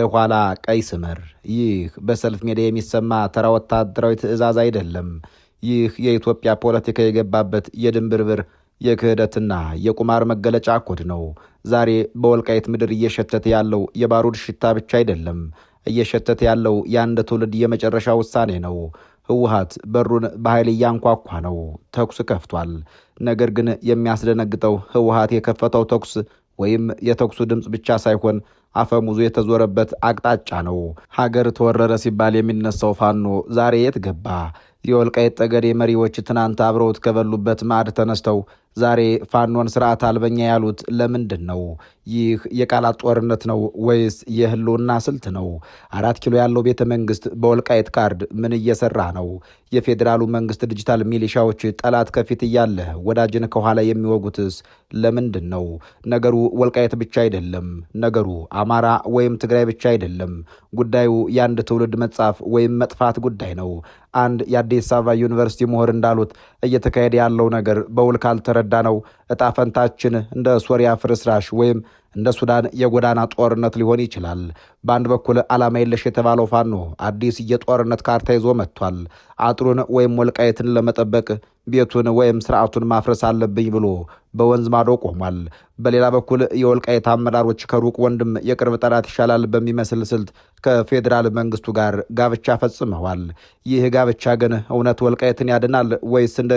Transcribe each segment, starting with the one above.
ወደ ኋላ ቀይ ስመር። ይህ በሰልፍ ሜዳ የሚሰማ ተራ ወታደራዊ ትዕዛዝ አይደለም። ይህ የኢትዮጵያ ፖለቲካ የገባበት የድንብርብር የክህደትና የቁማር መገለጫ ኮድ ነው። ዛሬ በወልቃይት ምድር እየሸተተ ያለው የባሩድ ሽታ ብቻ አይደለም። እየሸተተ ያለው የአንድ ትውልድ የመጨረሻ ውሳኔ ነው። ህወሓት በሩን በኃይል እያንኳኳ ነው። ተኩስ ከፍቷል። ነገር ግን የሚያስደነግጠው ህወሓት የከፈተው ተኩስ ወይም የተኩሱ ድምፅ ብቻ ሳይሆን አፈሙዙ የተዞረበት አቅጣጫ ነው። ሀገር ተወረረ ሲባል የሚነሳው ፋኖ ዛሬ የት ገባ? የወልቃይት ጠገዴ መሪዎች ትናንት አብረውት ከበሉበት ማዕድ ተነስተው ዛሬ ፋኖን ስርዓት አልበኛ ያሉት ለምንድን ነው? ይህ የቃላት ጦርነት ነው ወይስ የህልውና ስልት ነው? 4 ኪሎ ያለው ቤተ መንግስት በወልቃይት ካርድ ምን እየሰራ ነው? የፌዴራሉ መንግስት ዲጂታል ሚሊሻዎች ጠላት ከፊት እያለ ወዳጅን ከኋላ የሚወጉትስ ለምንድን ነው? ነገሩ ወልቃይት ብቻ አይደለም። ነገሩ አማራ ወይም ትግራይ ብቻ አይደለም። ጉዳዩ የአንድ ትውልድ መጻፍ ወይም መጥፋት ጉዳይ ነው። አንድ የአዲስ አበባ ዩኒቨርሲቲ ምሁር እንዳሉት እየተካሄደ ያለው ነገር በውል ካልተረዳ ነው እጣ ፈንታችን እንደ ሶሪያ ፍርስራሽ ወይም እንደ ሱዳን የጎዳና ጦርነት ሊሆን ይችላል። በአንድ በኩል ዓላማ የለሽ የተባለው ፋኖ አዲስ የጦርነት ካርታ ይዞ መጥቷል። አጥሩን ወይም ወልቃይትን ለመጠበቅ ቤቱን ወይም ስርዓቱን ማፍረስ አለብኝ ብሎ በወንዝ ማዶ ቆሟል። በሌላ በኩል የወልቃይት አመራሮች ከሩቅ ወንድም የቅርብ ጠላት ይሻላል በሚመስል ስልት ከፌዴራል መንግስቱ ጋር ጋብቻ ፈጽመዋል። ይህ ጋብቻ ግን እውነት ወልቃይትን ያድናል ወይስ እንደ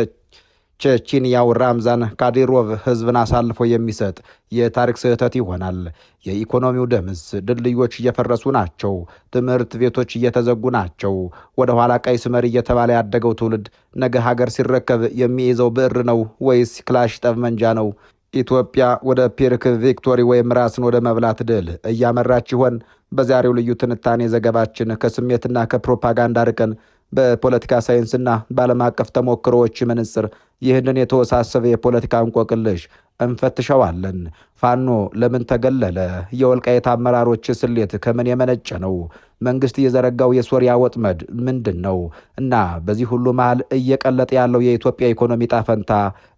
ቼቼንያው ራምዛን ካዲሮቭ ህዝብን አሳልፎ የሚሰጥ የታሪክ ስህተት ይሆናል? የኢኮኖሚው ደምስ ድልድዮች እየፈረሱ ናቸው። ትምህርት ቤቶች እየተዘጉ ናቸው። ወደ ኋላ ቀይ ስመር እየተባለ ያደገው ትውልድ ነገ ሀገር ሲረከብ የሚይዘው ብዕር ነው ወይስ ክላሽ ጠመንጃ ነው? ኢትዮጵያ ወደ ፒርክ ቪክቶሪ ወይም ራስን ወደ መብላት ድል እያመራች ይሆን? በዛሬው ልዩ ትንታኔ ዘገባችን ከስሜትና ከፕሮፓጋንዳ ርቀን በፖለቲካ ሳይንስና በዓለም አቀፍ ተሞክሮዎች መነጽር ይህንን የተወሳሰበ የፖለቲካ እንቆቅልሽ እንፈትሸዋለን። ፋኖ ለምን ተገለለ? የወልቃይት አመራሮች ስሌት ከምን የመነጨ ነው? መንግስት የዘረጋው የሶሪያ ወጥመድ ምንድን ነው? እና በዚህ ሁሉ መሃል እየቀለጠ ያለው የኢትዮጵያ ኢኮኖሚ ጣፈንታ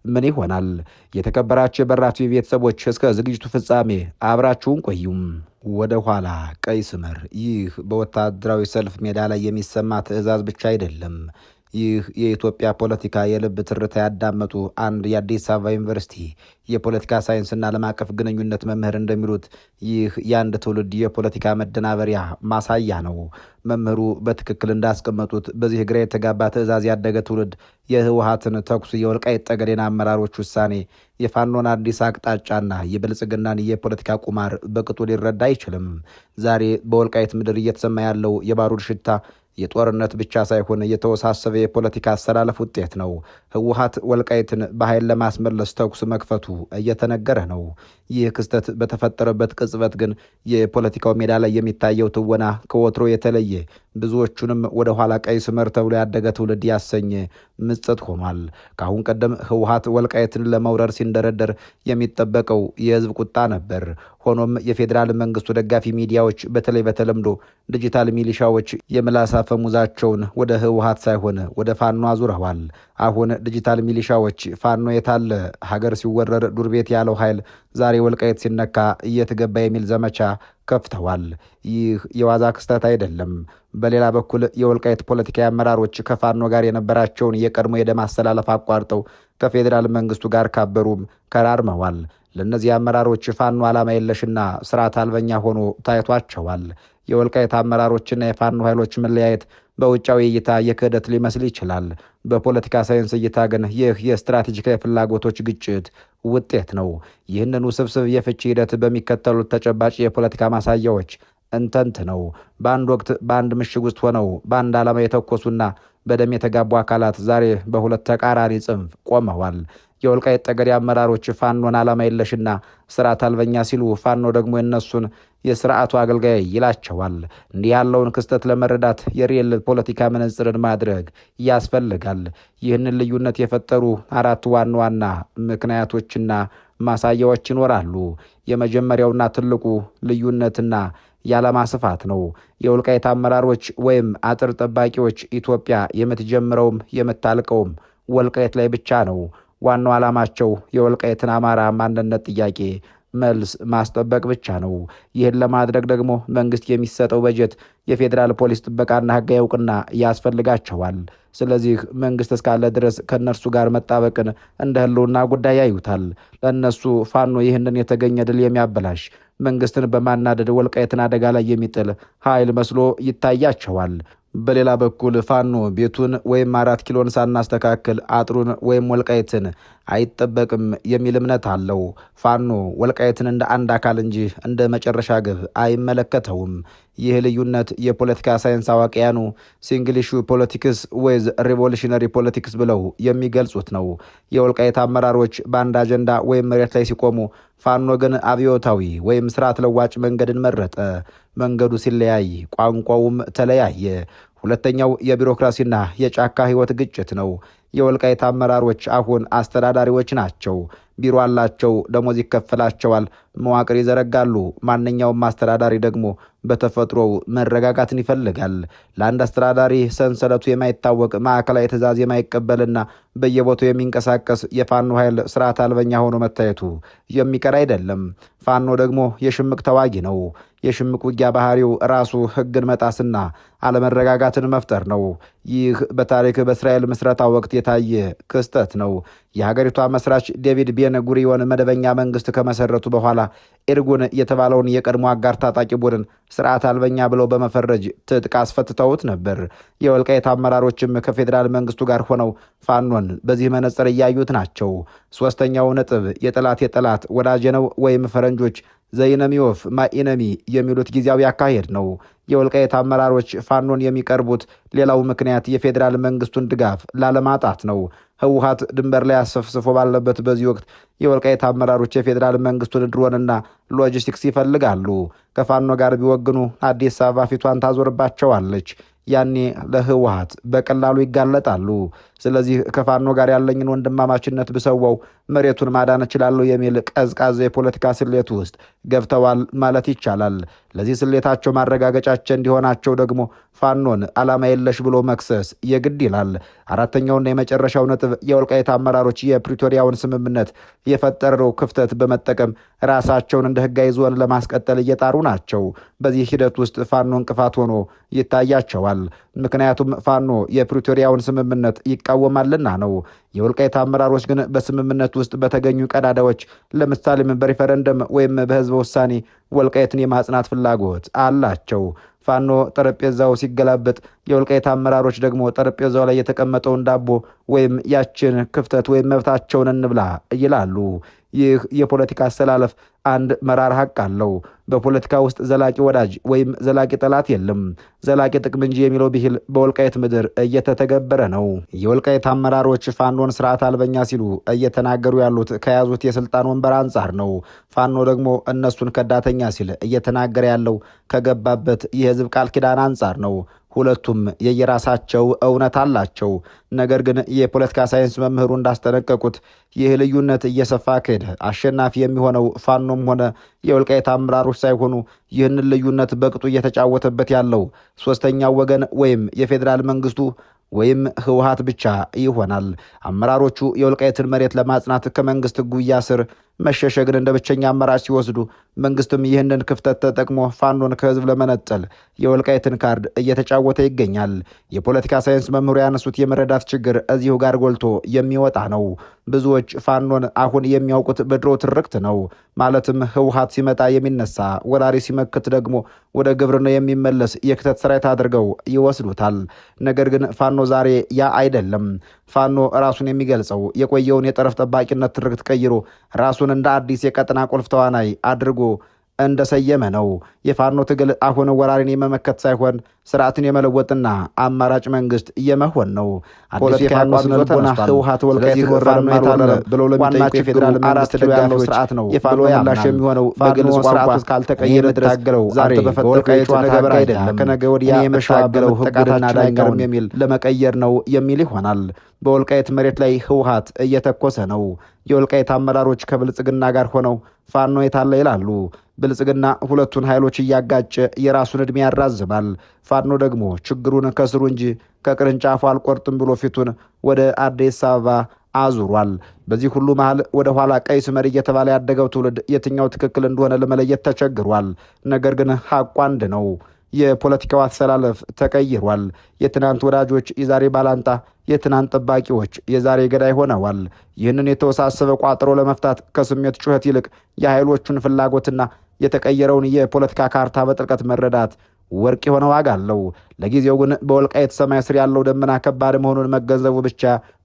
ምን ይሆናል? የተከበራችሁ የበራቱ ቤተሰቦች እስከ ዝግጅቱ ፍጻሜ አብራችሁን ቆዩም። ወደ ኋላ ቀይ ስመር። ይህ በወታደራዊ ሰልፍ ሜዳ ላይ የሚሰማ ትዕዛዝ ብቻ አይደለም። ይህ የኢትዮጵያ ፖለቲካ የልብ ትርታ ያዳመጡ አንድ የአዲስ አበባ ዩኒቨርሲቲ የፖለቲካ ሳይንስና ዓለም አቀፍ ግንኙነት መምህር እንደሚሉት ይህ የአንድ ትውልድ የፖለቲካ መደናበሪያ ማሳያ ነው። መምህሩ በትክክል እንዳስቀመጡት በዚህ ግራ የተጋባ ትዕዛዝ ያደገ ትውልድ የህወሓትን ተኩስ፣ የወልቃይት ጠገዴን አመራሮች ውሳኔ፣ የፋኖን አዲስ አቅጣጫና የብልጽግናን የፖለቲካ ቁማር በቅጡ ሊረዳ አይችልም። ዛሬ በወልቃይት ምድር እየተሰማ ያለው የባሩድ ሽታ የጦርነት ብቻ ሳይሆን የተወሳሰበ የፖለቲካ አሰላለፍ ውጤት ነው። ህወሓት ወልቃይትን በኃይል ለማስመለስ ተኩስ መክፈቱ እየተነገረ ነው። ይህ ክስተት በተፈጠረበት ቅጽበት ግን የፖለቲካው ሜዳ ላይ የሚታየው ትወና ከወትሮ የተለየ፣ ብዙዎቹንም ወደ ኋላ ቀይ ስመር ተብሎ ያደገ ትውልድ ያሰኘ ምጸት ሆኗል። ከአሁን ቀደም ህወሓት ወልቃይትን ለመውረር ሲንደረደር የሚጠበቀው የህዝብ ቁጣ ነበር። ሆኖም የፌዴራል መንግስቱ ደጋፊ ሚዲያዎች በተለይ በተለምዶ ዲጂታል ሚሊሻዎች የምላስ አፈሙዛቸውን ወደ ህወሓት ሳይሆን ወደ ፋኖ አዙረዋል። አሁን ዲጂታል ሚሊሻዎች ፋኖ የታለ? ሀገር ሲወረር ዱር ቤት ያለው ኃይል ዛሬ ወልቃይት ሲነካ እየተገባ የሚል ዘመቻ ከፍተዋል። ይህ የዋዛ ክስተት አይደለም። በሌላ በኩል የወልቃይት ፖለቲካዊ አመራሮች ከፋኖ ጋር የነበራቸውን የቀድሞ የደም አስተላለፍ አቋርጠው ከፌዴራል መንግስቱ ጋር ካበሩም ከራርመዋል። ለእነዚህ አመራሮች ፋኖ ዓላማ የለሽና ስርዓት አልበኛ ሆኖ ታይቷቸዋል። የወልቃይት አመራሮችና የፋኖ ኃይሎች መለያየት በውጫዊ እይታ የክህደት ሊመስል ይችላል። በፖለቲካ ሳይንስ እይታ ግን ይህ የስትራቴጂካዊ ፍላጎቶች ግጭት ውጤት ነው። ይህንን ውስብስብ የፍቺ ሂደት በሚከተሉት ተጨባጭ የፖለቲካ ማሳያዎች እንተንት ነው። በአንድ ወቅት በአንድ ምሽግ ውስጥ ሆነው በአንድ ዓላማ የተኮሱና በደም የተጋቡ አካላት ዛሬ በሁለት ተቃራኒ ጽንፍ ቆመዋል። የወልቃይት ጠገዴ አመራሮች ፋኖን ዓላማ የለሽና ስርዓት አልበኛ ሲሉ፣ ፋኖ ደግሞ የነሱን የስርዓቱ አገልጋይ ይላቸዋል። እንዲህ ያለውን ክስተት ለመረዳት የሪል ፖለቲካ መነጽርን ማድረግ ያስፈልጋል። ይህንን ልዩነት የፈጠሩ 4 ዋና ዋና ምክንያቶችና ማሳያዎች ይኖራሉ። የመጀመሪያውና ትልቁ ልዩነትና የዓላማ ስፋት ነው። የወልቃይት አመራሮች ወይም አጥር ጠባቂዎች ኢትዮጵያ የምትጀምረውም የምታልቀውም ወልቃይት ላይ ብቻ ነው። ዋናው ዓላማቸው የወልቃይትን አማራ ማንነት ጥያቄ መልስ ማስጠበቅ ብቻ ነው። ይህን ለማድረግ ደግሞ መንግስት የሚሰጠው በጀት፣ የፌዴራል ፖሊስ ጥበቃና ህጋዊ እውቅና ያስፈልጋቸዋል። ስለዚህ መንግስት እስካለ ድረስ ከእነርሱ ጋር መጣበቅን እንደ ህልውና ጉዳይ ያዩታል። ለእነሱ ፋኖ ይህንን የተገኘ ድል የሚያበላሽ መንግስትን በማናደድ ወልቃይትን አደጋ ላይ የሚጥል ኃይል መስሎ ይታያቸዋል። በሌላ በኩል ፋኖ ቤቱን ወይም 4 ኪሎን ሳናስተካክል አጥሩን ወይም ወልቃይትን አይጠበቅም የሚል እምነት አለው። ፋኖ ወልቃይትን እንደ አንድ አካል እንጂ እንደ መጨረሻ ግብ አይመለከተውም። ይህ ልዩነት የፖለቲካ ሳይንስ አዋቂያኑ ሲንግል ኢሹ ፖለቲክስ ወይዝ ሪቮሉሽነሪ ፖለቲክስ ብለው የሚገልጹት ነው። የወልቃይት አመራሮች በአንድ አጀንዳ ወይም መሬት ላይ ሲቆሙ፣ ፋኖ ግን አብዮታዊ ወይም ስርዓት ለዋጭ መንገድን መረጠ። መንገዱ ሲለያይ ቋንቋውም ተለያየ። ሁለተኛው የቢሮክራሲና የጫካ ህይወት ግጭት ነው። የወልቃይት አመራሮች አሁን አስተዳዳሪዎች ናቸው። ቢሮ አላቸው፣ ደሞዝ ይከፈላቸዋል፣ መዋቅር ይዘረጋሉ። ማንኛውም አስተዳዳሪ ደግሞ በተፈጥሮው መረጋጋትን ይፈልጋል። ለአንድ አስተዳዳሪ ሰንሰለቱ የማይታወቅ ማዕከላዊ ትዕዛዝ የማይቀበልና በየቦታው የሚንቀሳቀስ የፋኖ ኃይል ስርዓት አልበኛ ሆኖ መታየቱ የሚቀር አይደለም። ፋኖ ደግሞ የሽምቅ ተዋጊ ነው። የሽምቅ ውጊያ ባህሪው ራሱ ህግን መጣስና አለመረጋጋትን መፍጠር ነው። ይህ በታሪክ በእስራኤል ምስረታ ወቅት የታየ ክስተት ነው። የሀገሪቷ መስራች ዴቪድ ቤን ጉሪዮን መደበኛ መንግስት ከመሰረቱ በኋላ ኢርጉን የተባለውን የቀድሞ አጋር ታጣቂ ቡድን ስርዓት አልበኛ ብለው በመፈረጅ ትጥቅ አስፈትተውት ነበር። የወልቃይት አመራሮችም ከፌዴራል መንግስቱ ጋር ሆነው ፋኖን በዚህ መነጽር እያዩት ናቸው። ሶስተኛው ነጥብ የጠላት የጠላት ወዳጅ ነው ወይም ፈረንጆች ዘይነሚዮፍ ማኢነሚ የሚሉት ጊዜያዊ አካሄድ ነው። የወልቃይት አመራሮች ፋኖን የሚቀርቡት ሌላው ምክንያት የፌዴራል መንግስቱን ድጋፍ ላለማጣት ነው። ህወሓት ድንበር ላይ አሰፍስፎ ባለበት በዚህ ወቅት የወልቃይት አመራሮች የፌዴራል መንግስቱን ድሮንና ሎጂስቲክስ ይፈልጋሉ። ከፋኖ ጋር ቢወግኑ አዲስ አበባ ፊቷን ታዞርባቸዋለች። ያኔ ለህወሓት በቀላሉ ይጋለጣሉ። ስለዚህ ከፋኖ ጋር ያለኝን ወንድማማችነት ብሰዋው መሬቱን ማዳን እችላለሁ የሚል ቀዝቃዛ የፖለቲካ ስሌት ውስጥ ገብተዋል ማለት ይቻላል። ለዚህ ስሌታቸው ማረጋገጫቸው እንዲሆናቸው ደግሞ ፋኖን ዓላማ የለሽ ብሎ መክሰስ የግድ ይላል። አራተኛውና የመጨረሻው ነጥብ የወልቃይት አመራሮች የፕሪቶሪያውን ስምምነት የፈጠረው ክፍተት በመጠቀም ራሳቸውን እንደ ህጋዊ ዞን ለማስቀጠል እየጣሩ ናቸው። በዚህ ሂደት ውስጥ ፋኖ እንቅፋት ሆኖ ይታያቸዋል። ምክንያቱም ፋኖ የፕሪቶሪያውን ስምምነት ይቃወማልና ነው። የወልቃይት አመራሮች ግን በስምምነት ውስጥ በተገኙ ቀዳዳዎች፣ ለምሳሌም በሪፈረንደም ወይም በህዝበ ውሳኔ ወልቃይትን የማጽናት ፍላጎት አላቸው። ፋኖ ጠረጴዛው ሲገላበጥ፣ የወልቃይት አመራሮች ደግሞ ጠረጴዛው ላይ የተቀመጠውን ዳቦ ወይም ያችን ክፍተት ወይም መብታቸውን እንብላ ይላሉ። ይህ የፖለቲካ አስተላለፍ አንድ መራር ሀቅ አለው። በፖለቲካ ውስጥ ዘላቂ ወዳጅ ወይም ዘላቂ ጠላት የለም። ዘላቂ ጥቅም እንጂ የሚለው ብሂል በወልቃይት ምድር እየተተገበረ ነው። የወልቃይት አመራሮች ፋኖን ስርዓት አልበኛ ሲሉ እየተናገሩ ያሉት ከያዙት የስልጣን ወንበር አንጻር ነው። ፋኖ ደግሞ እነሱን ከዳተኛ ሲል እየተናገረ ያለው ከገባበት የህዝብ ቃል ኪዳን አንጻር ነው። ሁለቱም የየራሳቸው እውነት አላቸው። ነገር ግን የፖለቲካ ሳይንስ መምህሩ እንዳስጠነቀቁት ይህ ልዩነት እየሰፋ ከሄደ አሸናፊ የሚሆነው ፋኖም ሆነ የወልቃይት አመራሮች ሳይሆኑ ይህንን ልዩነት በቅጡ እየተጫወተበት ያለው ሶስተኛው ወገን ወይም የፌዴራል መንግስቱ ወይም ህወሓት ብቻ ይሆናል። አመራሮቹ የወልቃይትን መሬት ለማጽናት ከመንግስት ጉያ ስር መሸሸግን እንደ ብቸኛ አማራጭ ሲወስዱ፣ መንግስትም ይህንን ክፍተት ተጠቅሞ ፋኖን ከህዝብ ለመነጠል የወልቃይትን ካርድ እየተጫወተ ይገኛል። የፖለቲካ ሳይንስ መምህሩ ያነሱት የመረዳት ችግር እዚሁ ጋር ጎልቶ የሚወጣ ነው። ብዙዎች ፋኖን አሁን የሚያውቁት በድሮ ትርክት ነው። ማለትም ህወሓት ሲመጣ የሚነሳ ወራሪ፣ ሲመክት ደግሞ ወደ ግብርና የሚመለስ የክተት ሰራዊት አድርገው ይወስዱታል። ነገር ግን ፋኖ ዛሬ ያ አይደለም። ፋኖ ራሱን የሚገልጸው የቆየውን የጠረፍ ጠባቂነት ትርክት ቀይሮ ራሱን እንደ አዲስ የቀጠና ቁልፍ ተዋናይ አድርጎ እንደሰየመ ነው። የፋኖ ትግል አሁን ወራሪን የመመከት ሳይሆን ስርዓትን የመለወጥና አማራጭ መንግስት የመሆን ነው። አዲሱ የፋኖ ስነልቦና ህወሓት ወልቃይትን ወረረ ብለው ለሚጠይቁ የፌዴራል መንግስት ደጋፊዎች ስርዓት ነው። የፋኖ ምላሽ የሚሆነው በግልጽ ቋንቋ እስካልተቀየረ ድረስ ዛሬ በፈጠረው የጨዋታ ገበር አይደለም፣ ከነገ ወዲያ የመሻገለው ህግና ዳኛውን የሚል ለመቀየር ነው የሚል ይሆናል። በወልቃይት መሬት ላይ ህወሓት እየተኮሰ ነው። የወልቃይት አመራሮች ከብልጽግና ጋር ሆነው ፋኖ የታለ ይላሉ። ብልጽግና ሁለቱን ኃይሎች እያጋጨ የራሱን ዕድሜ ያራዝማል። ፋኖ ደግሞ ችግሩን ከስሩ እንጂ ከቅርንጫፉ አልቆርጥም ብሎ ፊቱን ወደ አዲስ አበባ አዙሯል። በዚህ ሁሉ መሃል ወደ ኋላ ቀይ ስመር እየተባለ ያደገው ትውልድ የትኛው ትክክል እንደሆነ ለመለየት ተቸግሯል። ነገር ግን ሐቁ አንድ ነው። የፖለቲካው አሰላለፍ ተቀይሯል። የትናንት ወዳጆች የዛሬ ባላንጣ፣ የትናንት ጠባቂዎች የዛሬ ገዳይ ሆነዋል። ይህንን የተወሳሰበ ቋጠሮ ለመፍታት ከስሜት ጩኸት ይልቅ የኃይሎቹን ፍላጎትና የተቀየረውን የፖለቲካ ካርታ በጥልቀት መረዳት ወርቅ የሆነ ዋጋ አለው። ለጊዜው ግን በወልቃይት ሰማይ ስር ያለው ደመና ከባድ መሆኑን መገንዘቡ ብቻ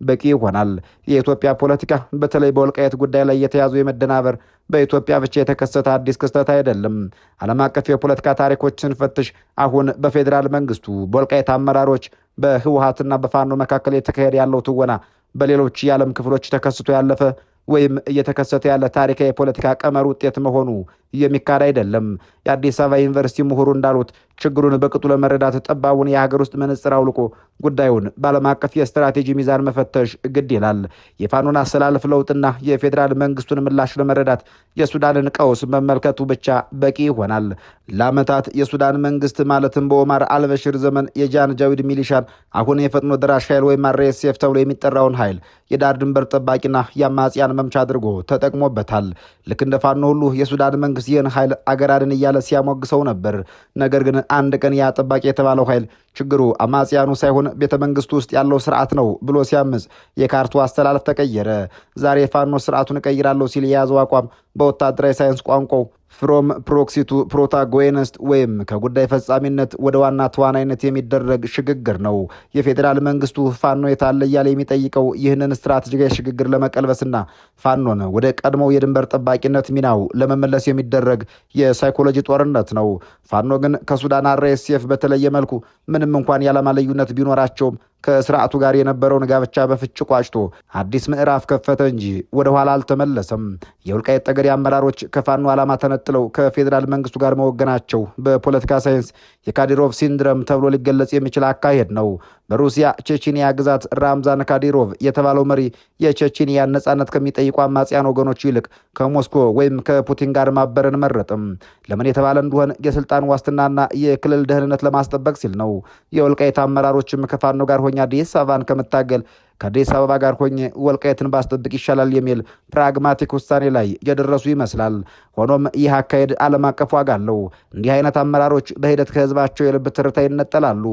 በቂ ይሆናል። የኢትዮጵያ ፖለቲካ በተለይ በወልቃይት ጉዳይ ላይ የተያዙ የመደናበር በኢትዮጵያ ብቻ የተከሰተ አዲስ ክስተት አይደለም። ዓለም አቀፍ የፖለቲካ ታሪኮች ስንፈትሽ አሁን በፌዴራል መንግስቱ፣ በወልቃይት አመራሮች፣ በህወሓትና በፋኖ መካከል የተካሄደ ያለው ትወና በሌሎች የዓለም ክፍሎች ተከስቶ ያለፈ ወይም እየተከሰተ ያለ ታሪካዊ የፖለቲካ ቀመር ውጤት መሆኑ የሚካድ አይደለም። የአዲስ አበባ ዩኒቨርሲቲ ምሁሩ እንዳሉት ችግሩን በቅጡ ለመረዳት ጠባቡን የሀገር ውስጥ መነጽር አውልቆ ጉዳዩን በዓለም አቀፍ የስትራቴጂ ሚዛን መፈተሽ ግድ ይላል። የፋኖን አሰላለፍ ለውጥና የፌዴራል መንግስቱን ምላሽ ለመረዳት የሱዳንን ቀውስ መመልከቱ ብቻ በቂ ይሆናል። ለዓመታት የሱዳን መንግስት ማለትም በኦማር አልበሽር ዘመን የጃን ጃዊድ ሚሊሻን አሁን የፈጥኖ ደራሽ ኃይል ወይም RSF ተብሎ የሚጠራውን ኃይል የዳር ድንበር ጠባቂና የአማጽያን መምቻ አድርጎ ተጠቅሞበታል። ልክ እንደ ፋኖ ሁሉ የሱዳን መንግስት ይህን ኃይል አገራድን እያለ ሲያሞግሰው ነበር። ነገር ግን አንድ ቀን ያ ጠባቂ የተባለው ኃይል ችግሩ አማጽያኑ ሳይሆን ቤተ መንግስቱ ውስጥ ያለው ስርዓት ነው ብሎ ሲያምጽ የካርቱ አስተላለፍ ተቀየረ። ዛሬ ፋኖ ስርዓቱን እቀይራለሁ ሲል የያዘው አቋም በወታደራዊ ሳይንስ ቋንቋው ፍሮም ፕሮክሲ ቱ ፕሮታጎኒስት ወይም ከጉዳይ ፈጻሚነት ወደ ዋና ተዋናይነት የሚደረግ ሽግግር ነው። የፌዴራል መንግስቱ ፋኖ የታለ እያለ የሚጠይቀው ይህንን ስትራቴጂካዊ ሽግግር ለመቀልበስና ፋኖን ወደ ቀድሞው የድንበር ጠባቂነት ሚናው ለመመለስ የሚደረግ የሳይኮሎጂ ጦርነት ነው። ፋኖ ግን ከሱዳን RSF በተለየ መልኩ ምንም እንኳን የዓላማ ልዩነት ቢኖራቸውም ከስርዓቱ ጋር የነበረውን ጋብቻ በፍች ቋጭቶ አዲስ ምዕራፍ ከፈተ እንጂ ወደ ኋላ አልተመለሰም። የወልቃይት ጠገዴ አመራሮች ከፋኖ ዓላማ ተነጥለው ከፌዴራል መንግስቱ ጋር መወገናቸው በፖለቲካ ሳይንስ የካዲሮቭ ሲንድረም ተብሎ ሊገለጽ የሚችል አካሄድ ነው። በሩሲያ ቼቼንያ ግዛት ራምዛን ካዲሮቭ የተባለው መሪ የቼቼንያን ነጻነት ከሚጠይቁ አማጽያን ወገኖች ይልቅ ከሞስኮ ወይም ከፑቲን ጋር ማበረን መረጥም። ለምን የተባለ እንደሆነ የስልጣን ዋስትናና የክልል ደህንነት ለማስጠበቅ ሲል ነው። የወልቃይት አመራሮችም ከፋኖ ጋር ሆኜ አዲስ አበባን ከምታገል ከአዲስ አበባ ጋር ሆኜ ወልቃይትን ባስጠብቅ ይሻላል የሚል ፕራግማቲክ ውሳኔ ላይ የደረሱ ይመስላል። ሆኖም ይህ አካሄድ ዓለም አቀፍ ዋጋ አለው። እንዲህ አይነት አመራሮች በሂደት ከህዝባቸው የልብ ትርታ ይነጠላሉ።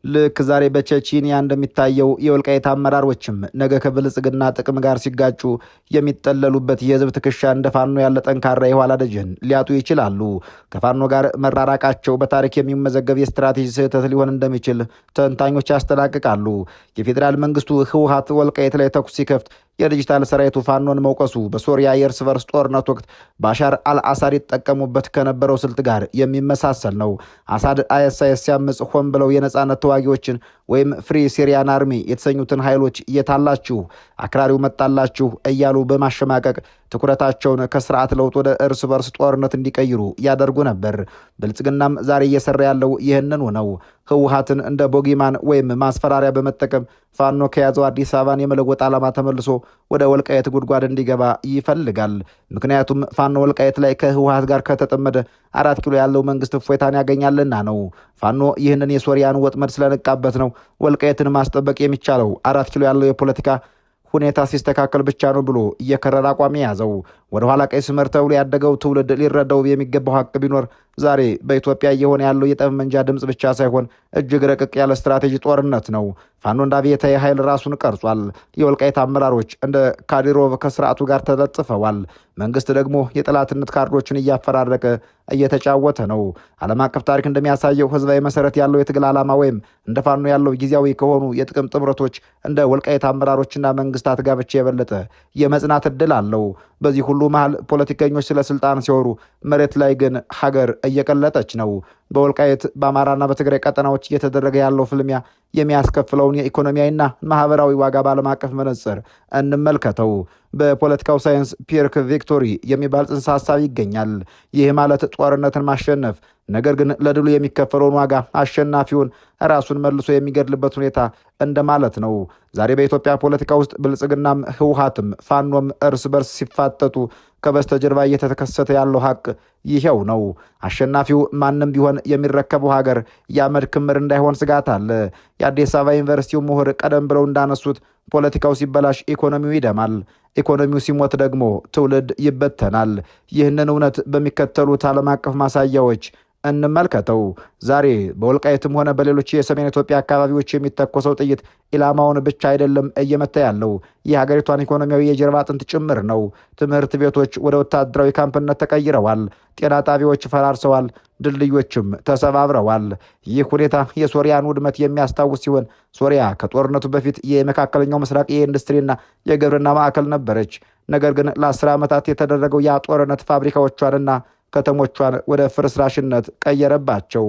ልክ ዛሬ በቼቼንያ እንደሚታየው የወልቃይት አመራሮችም ነገ ከብልጽግና ጥቅም ጋር ሲጋጩ የሚጠለሉበት የህዝብ ትከሻ እንደ ፋኖ ያለ ጠንካራ የኋላ ደጀን ሊያጡ ይችላሉ። ከፋኖ ጋር መራራቃቸው በታሪክ የሚመዘገብ የስትራቴጂ ስህተት ሊሆን እንደሚችል ተንታኞች ያስጠናቅቃሉ። የፌዴራል መንግስቱ ህወሓት ወልቃይት ላይ ተኩስ ሲከፍት የዲጂታል ሰራዊቱ ፋኖን መውቀሱ በሶሪያ የእርስ በርስ ጦርነት ወቅት ባሻር አልአሳድ ይጠቀሙበት ከነበረው ስልት ጋር የሚመሳሰል ነው። አሳድ ISIS ሲያምጽ ሆን ብለው የነጻነት ተዋጊዎችን ወይም ፍሪ ሲሪያን አርሚ የተሰኙትን ኃይሎች የታላችሁ አክራሪው መጣላችሁ እያሉ በማሸማቀቅ ትኩረታቸውን ከስርዓት ለውጥ ወደ እርስ በርስ ጦርነት እንዲቀይሩ ያደርጉ ነበር። ብልጽግናም ዛሬ እየሰራ ያለው ይህንኑ ነው። ህወሓትን እንደ ቦጊማን ወይም ማስፈራሪያ በመጠቀም ፋኖ ከያዘው አዲስ አበባን የመለወጥ ዓላማ ተመልሶ ወደ ወልቃየት ጉድጓድ እንዲገባ ይፈልጋል። ምክንያቱም ፋኖ ወልቃየት ላይ ከህወሓት ጋር ከተጠመደ 4 ኪሎ ያለው መንግስት እፎይታን ያገኛልና ነው። ፋኖ ይህንን የሶሪያን ወጥመድ ስለነቃበት ነው ወልቃየትን ማስጠበቅ የሚቻለው 4 ኪሎ ያለው የፖለቲካ ሁኔታ ሲስተካከል ብቻ ነው ብሎ እየከረረ አቋም የያዘው። ወደ ኋላ ቀይ ስመር ተብሎ ያደገው ትውልድ ሊረዳው የሚገባው ሀቅ ቢኖር ዛሬ በኢትዮጵያ እየሆነ ያለው የጠመንጃ ድምፅ ብቻ ሳይሆን እጅግ ረቅቅ ያለ ስትራቴጂ ጦርነት ነው። ፋኖ እንደ አብዮታዊ ኃይል ራሱን ቀርጿል። የወልቃይት አመራሮች እንደ ካዲሮቭ ከስርዓቱ ጋር ተለጥፈዋል። መንግስት ደግሞ የጠላትነት ካርዶችን እያፈራረቀ እየተጫወተ ነው። ዓለም አቀፍ ታሪክ እንደሚያሳየው ህዝባዊ መሰረት ያለው የትግል ዓላማ ወይም እንደ ፋኖ ያለው ጊዜያዊ ከሆኑ የጥቅም ጥምረቶች እንደ ወልቃይት አመራሮችና መንግስታት ጋብቻ የበለጠ የመጽናት እድል አለው። በዚህ ሁሉ መሃል ፖለቲከኞች ስለ ስልጣን ሲወሩ፣ መሬት ላይ ግን ሀገር እየቀለጠች ነው። በወልቃይት በአማራና በትግራይ ቀጠናዎች እየተደረገ ያለው ፍልሚያ የሚያስከፍለውን የኢኮኖሚያዊና ማህበራዊ ዋጋ በዓለም አቀፍ መነጽር እንመልከተው። በፖለቲካው ሳይንስ ፒርክ ቪክቶሪ የሚባል ጽንሰ ሐሳብ ይገኛል። ይህ ማለት ጦርነትን ማሸነፍ፣ ነገር ግን ለድሉ የሚከፈለውን ዋጋ አሸናፊውን ራሱን መልሶ የሚገድልበት ሁኔታ እንደማለት ነው። ዛሬ በኢትዮጵያ ፖለቲካ ውስጥ ብልጽግናም ህወሓትም ፋኖም እርስ በርስ ሲፋጠጡ ከበስተጀርባ እየተከሰተ ያለው ሀቅ ይሄው ነው። አሸናፊው ማንም ቢሆን የሚረከበው ሀገር የአመድ ክምር እንዳይሆን ስጋት አለ። የአዲስ አበባ ዩኒቨርሲቲው ምሁር ቀደም ብለው እንዳነሱት ፖለቲካው ሲበላሽ ኢኮኖሚው ይደማል፣ ኢኮኖሚው ሲሞት ደግሞ ትውልድ ይበተናል። ይህንን እውነት በሚከተሉት ዓለም አቀፍ ማሳያዎች እንመልከተው። ዛሬ በወልቃይትም ሆነ በሌሎች የሰሜን ኢትዮጵያ አካባቢዎች የሚተኮሰው ጥይት ኢላማውን ብቻ አይደለም እየመታ ያለው የሀገሪቷን ኢኮኖሚያዊ የጀርባ አጥንት ጭምር ነው። ትምህርት ቤቶች ወደ ወታደራዊ ካምፕነት ተቀይረዋል። ጤና ጣቢያዎች ፈራርሰዋል። ድልድዮችም ተሰባብረዋል። ይህ ሁኔታ የሶሪያን ውድመት የሚያስታውስ ሲሆን ሶሪያ ከጦርነቱ በፊት የመካከለኛው ምስራቅ የኢንዱስትሪና የግብርና ማዕከል ነበረች። ነገር ግን ለ10 ዓመታት የተደረገው ያ ጦርነት ፋብሪካዎቿንና ከተሞቿን ወደ ፍርስራሽነት ቀየረባቸው።